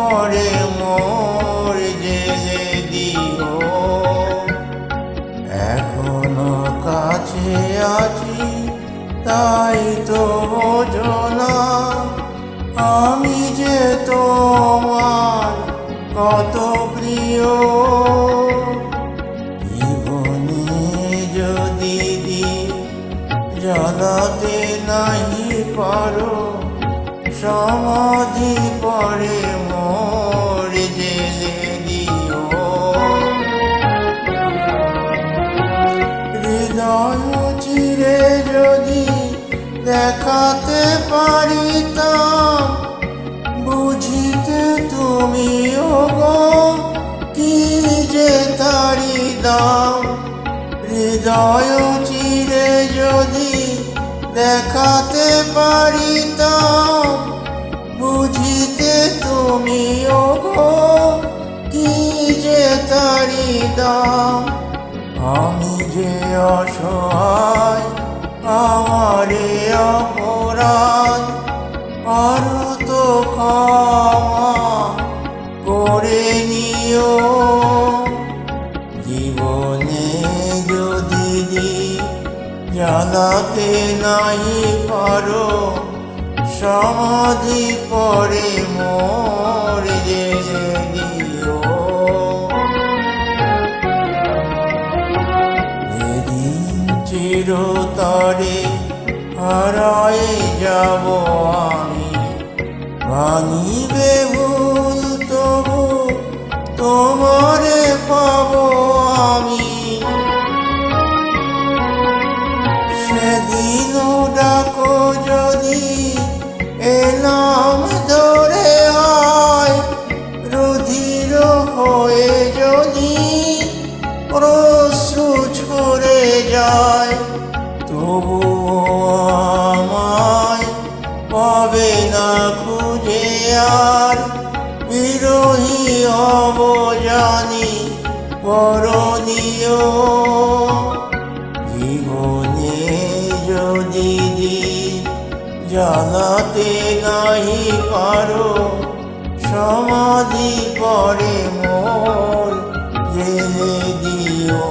পরে মোর জেলে দিও। এখনো কাছে আছি তাই তো বোঝো না, আমি যে তোমার কত প্রিয়। জীবনে যদি জ্বালাতে নাহি পারো, সমাধি পরে মোর জেলে দিও। হৃদয় চিরে যদি দেখাতে পারিতাম, বুঝিতে তুমিও গো কি যে তারি দাম। হৃদয় চিরে যদি দেখাতে পারিতাম, বুঝিতে তুমিও গো কি যে তারি দাম। আমি যে অসহায়, আমারে অপরাধ পারো তো ক্ষমা করে নিও। জীবনে যদি জ্বালাতে নাহি পারো, সমাধি পরে মোর জেলে দিও। যেদিন চিরতরে হারায়ে যাব আমি, ভাঙিবে ভুল তবু তোমারে পাবো আমি। সেদিনও ডাকো যদি এ নাম ধরে হয়, রুধির হয়ে যদি অশ্রু ঝরে যায়, তবু আমায় পাবে না খুঁজে আর। বিরহী হব জানি পরনীয়। জীবনে যদি জ্বালাতে নাহি পারো, সমাধি পরে মোর জেলে দিও।